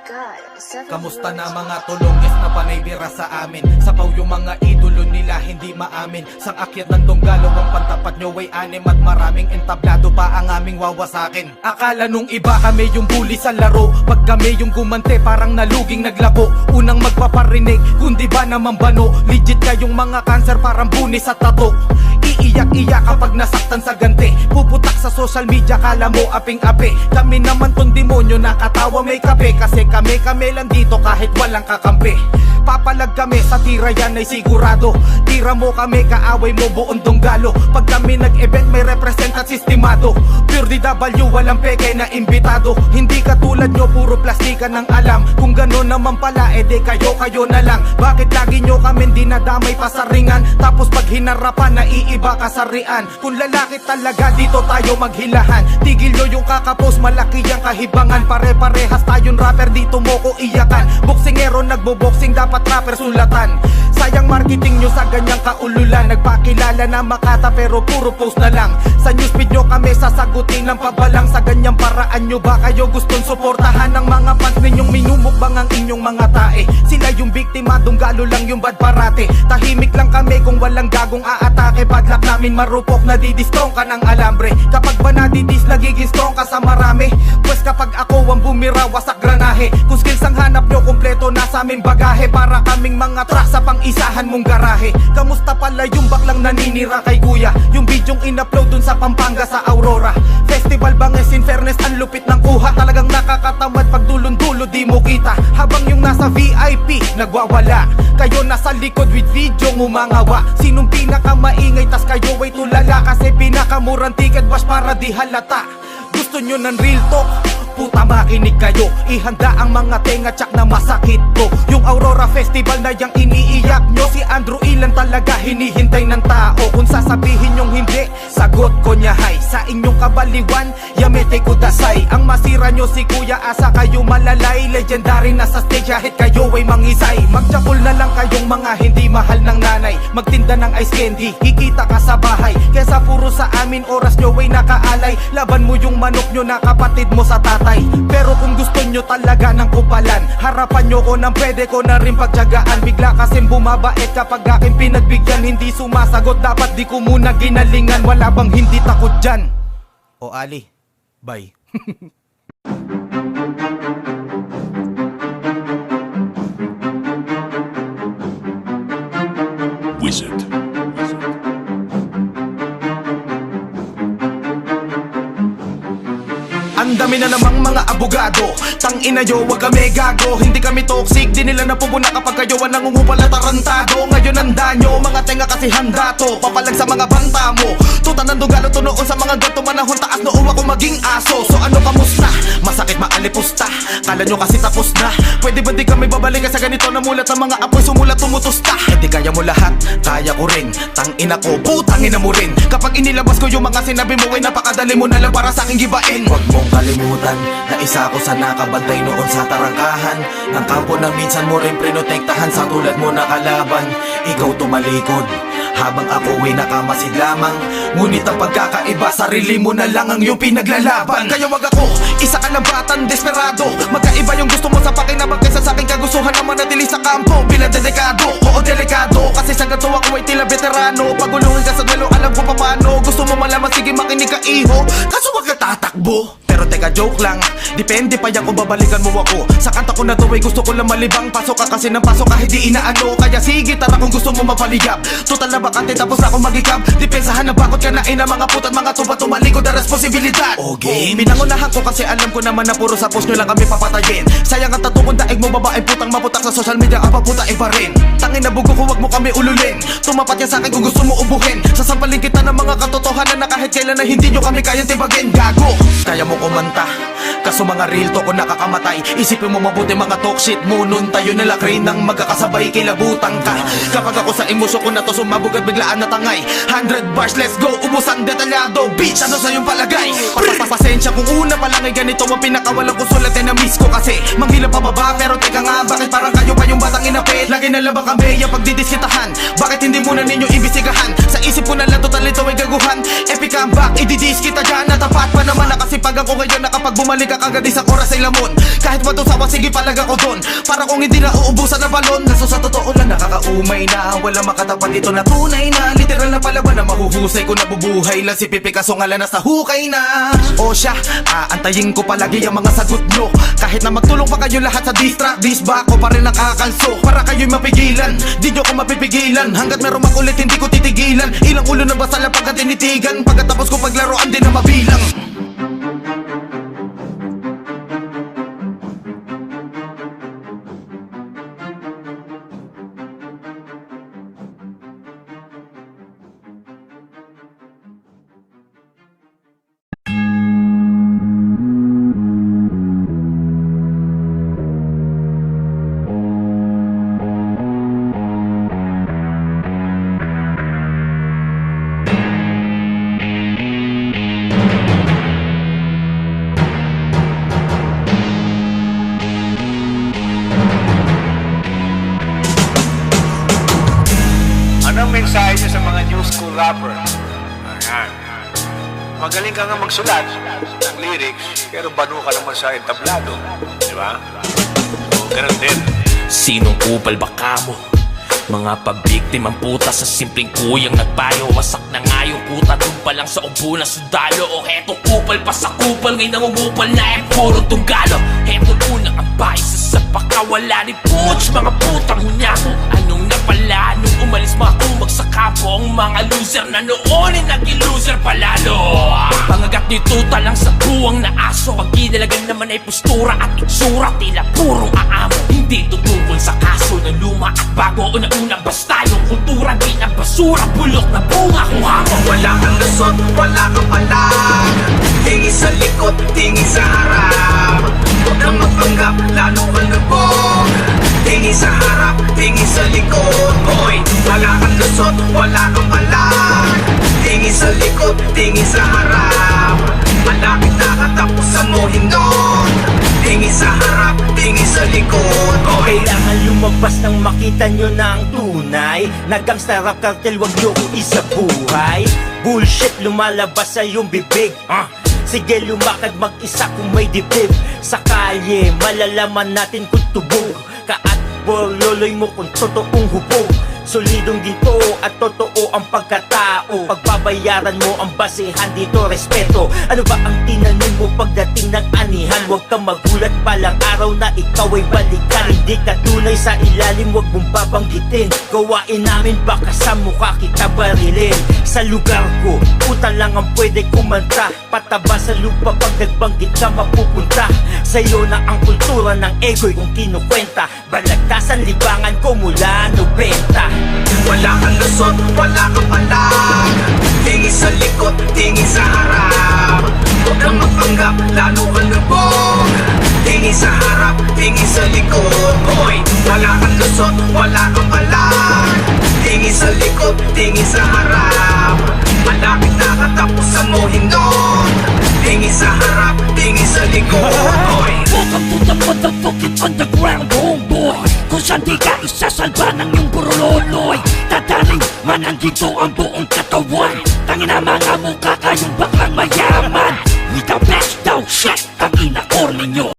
God, Kamusta na mga tulongges na panaybira sa amin? Sapaw yung mga idolo nila hindi maamin. Sang akyat ng Donggalo ang pantapat nyo ay anim. At maraming entablado pa ang aming wawasakin. Akala nung iba kami yung bully sa laro. Pag kami yung gumante parang naluging naglabo. Unang magpaparinig kundi ba naman bano. Legit kayong mga cancer parang bunis sa tato. Iiyak-iyak kapag nasaktan sa ganti. Puputak sa social media kala mo aping-api. Kami naman tong demonyo nakatawa may kape. Kasi kami lang dito kahit walang kakampi. Papalag kami sa tira yan ay sigurado. Tira mo kami kaaway mo buong Donggalo. Pag kami nag-event may represent at sistemado. Pure DW walang peke na imbitado. Hindi katulad nyo puro plastikan ng alam. Kung gano'n naman pala edi kayo na lang. Bakit lagi nyo kami dinadamay pa sa ringan? Tapos pag hinarapan naiiba kasarian. Kung lalaki talaga dito tayo maghilahan. Tigil nyo yung kakapos malaki ang kahibangan. Pare-parehas tayong rapper dito mo ko iyakan. Boksingero nagbo-boxing dapat rapper sulatan. Sayang marketing nyo sa ganyang kaululan. Nagpakilala na Makata pero puro post na lang. Sa newsfeed nyo kami sasagutin ng pabalang. Sa ganyang paraan nyo ba kayo gustong suportahan ng mga fans ninyong minumukbang ang inyong mga tae? Sila yung biktima, Donggalo lang yung bad parate. Tahimik lang kami kung walang gagong aatake. Badlak namin marupok nadidistrong ka ng alambre. Kapag ba nadidis nagiging strong ka sa marami. Pues kapag ako ang bumira wasak granahe. Kung skills ang hanap nyo kumpleto na sa aming bagahe. Para kaming mga truck sa pang-isahan mong garahe. Kamusta pala yung baklang naninira kay kuya? Yung bidyong in-upload dun sa Pampanga sa Aurora. Festival banges in fairness ang lupit ng kuha. Talagang nakakatamad pag dulon-dulo di mo kita. Habang yung nasa VIP nagwawala. Kayo nasa likod with video umangawa. Sinong pinakamaingay tas kayo ay tulala. Kasi pinakamurang ticket bash para di halata. Gusto nyo ng real talk? Puta makinig kayo. Ihanda ang mga tenga tsak na masakit to. Yung Aurora Festival na yang iniiyak nyo. Si Andrew Ilan talaga hinihintay ng tao. Kung sasabihin nyong hindi, sagot ko niya hay. Sa inyong kabaliwan, yamete ko dasay. Ang masira nyo si Kuya Asa kayo malalay. Legendary na sa stage kahit kayo ay mangisay. Magtsapol na lang kayong mga hindi mahal ng nanay. Magtinda ng ice candy, kikita ka sa bahay. Kesa puro sa amin oras nyo ay nakaalay. Laban mo yung manok nyo na kapatid mo sa tatay. Pero kung gusto nyo talaga ng kupalan, harapan nyo ko nang pwede ko na rin pagtyagaan. Bigla kasing bumabait kapag aking pinagbigyan. Hindi sumasagot dapat di ko muna ginalingan. Wala bang hindi takot dyan? O Ali, bye. Wizard. Ang dami na namang mga abogado. Tang ina yo, wag kami gago. Hindi kami toxic, di nila napupuna kapag kayo ang nangungupal at tarantado. Ngayon ang danyo, mga tenga kasi handa to. Papalag sa mga banta mo. Tuta ng Donggalo to noon sa mga ganto manahon. Taas noong ako maging aso. So ano kamusta? Masakit maalipusta. Kala nyo kasi tapos na. Pwede ba di kami babalik sa ganito? Namulat ang mga apoy, sumulat tumutusta. Eh di kaya mo lahat, kaya ko rin. Tang ina ko, putang ina mo rin. Kapag inilabas ko yung mga sinabi mo ay napakadali mo na lang para sa aking gibain. Huwag mong kalimutan na isa ko sa nakabantay noon sa tarangkahan ng kampo na minsan mo rin prinotektahan. Sa tulad mo na kalaban, ikaw tumalikod habang ako ay nakamasid lamang. Ngunit ang pagkakaiba, sarili mo na lang ang iyong pinaglalaban. Kaya wag ako, isa ka ng batang desperado. Magkaiba yung gusto mo sa pakinabang kaysa sa aking kagustuhan na manatili sa kampo bilang delikado. Oo, delikado, kasi sa ganito ako ay tila veterano. Pagulungin ka sa duelo, alam ko paano. Gusto mo malaman, sige makinig ka iho. Kaso wag ka tatakbo. Pero teka, joke lang, depende pa yan kung babalikan mo ako. Sa kanta ko na to ay gusto ko lang malibang. Pasok ka kasi ng pasok kahit di inaano. Kaya sige tara kung gusto mo mapaligap. Total na bakante tapos ako magikap. Depensahan na bakot ka na ina mga putat mga tuba. Tumalikod na responsibilidad. Okay, pinangunahan ko kasi alam ko naman na puro sa post nyo lang kami papatayin. Sayang ang tatukong daig mo babaeng putang maputak sa social media. Ang paputa iba rin. Tangin na bugo ko wag mo kami ululin. Tumapat yan sa akin kung gusto mo ubuhin. Sasampalin kita ng mga katotohanan na kahit kailan na hindi nyo kami kayang tibagin. Gago, kaya mo kumanta, kaso mga real talk ko nakakamatay. Isipin mo mabuti mga talk shit mo. Nun tayo nalakrin ng magkakasabay, kilabutan ka. Kapag ako sa emosyon ko na to sumabog at biglaan na tangay. 100 bars, let's go, ubos ang detalyado. Bitch, ano sa yung palagay? Pasensya kung una pa lang ay ganito ang pinakawalang kusulat ay na-miss ko kasi manghila pababa. Pero teka nga, bakit parang kayo pa yung batang inapit? Lagi na labang kami yung pagdidiskitahan. Bakit hindi muna ninyo imbisigahan? Sa isip ko na lang total ito ay gaguhan. Epic comeback, ididisk kita dyan. Natapat pa naman na kasi pag ako ngayon nakapag bumalik bumalik ka kagad isang oras ay lamon. Kahit matusawa, sige palag ako dun. Para kung hindi na uubusan na balon. Kaso sa totoo lang nakakaumay na. Wala makatapat dito na tunay na. Literal na palaban na mahuhusay ko nabubuhay lang. Si Pipi kaso ngala na sa hukay na. O siya, aantayin ko palagi ang mga sagot nyo. Kahit na magtulong pa kayo lahat sa distract, disba ko pa rin nakakalso. Para kayo'y mapigilan, di nyo ko mapipigilan. Hanggat meron makulit hindi ko titigilan. Ilang ulo na basta lang pagka tinitigan. Pagkatapos ko paglaruan din na mabilang. Anong mensahe niyo sa mga new school rapper? Ayan. Magaling ka nga magsulat ng lyrics, pero banu ka naman sa entablado. Di ba? O, ganun din. Sinong kupal ba kamo? Mga pabiktimang puta sa simpleng kuyang nagpayo. Wasak na nga yung kuta, dun pa lang sa ubo na sundalo. O heto kupal pa sa kupal, ngayon nangungupal na puro tunggalo. Heto unang ang bias sa pakawala ni Pooch. Mga putang hunyako, anong napala nung umalis mga kumag sa kapo. Ang mga loser na noon ay naging loser palalo. Pangagat ni tuta lang sa buwang na aso. Ang ginalagan naman ay postura at itsura, tila purong aamo. Hindi tutungkol sa kaso na luma at bago. Una-una basta yung kultura, di na basura, bulok na bunga kung hamon. Wala kang lusot, wala kang palag. Tingin sa likod, tingin sa harap. Huwag kang magpanggap, lalo kang lubog. Tingin sa harap, tingin sa likod. Hoy, wala kang lusot, wala kang palag. Tingin sa likod, tingin sa harap. Malapit na katapusan mo hinon. Tingin sa harap, tingin sa likod. Hoy, Kailangan lumabas nang makita nyo na ang tunay na gangsta rap cartel, wag nyo ko isabuhay. Bullshit lumalabas sa iyong bibig, sige lumakad mag-isa kung may dibdib. Sa kalye, malalaman natin kung tubog ka at loloy mo kung totoong hubog. Solidong ginto at totoo ang pagkatao. Pagbabayaran mo ang basehan dito, respeto. Ano ba ang tinanim mo pagdating ng anihan? Huwag kang magulat palang araw na ikaw ay balikan. Hindi ka tunay sa ilalim, huwag mong babanggitin. Gawain namin baka sa mukha kita barilin. Sa lugar ko, puta lang ang pwede kumanta. Pataba sa lupa pag nagbanggit ka mapupunta. Sa'yo na ang kultura ng ego'y kung kinukwenta. Balagtasan libangan ko mula 90. wala kang lusot, wala kang palag. Tingin sa likod, tingin sa harap. Huwag kang magpanggap, lalo kang lubog. Tingin sa harap, tingin sa likod. Hoy, wala kang lusot, wala kang palag. Tingin sa likod, tingin sa harap. Malapit na katapusan mo hinon. Tingin sa harap, tingin sa likod. Hoy, Welcome to the motherfucking underground homeboy. Kung saan di ka isasalba ng iyong burololoy. Tataning man ang dito ang buong katawan. Tangina mga mukha kayong baka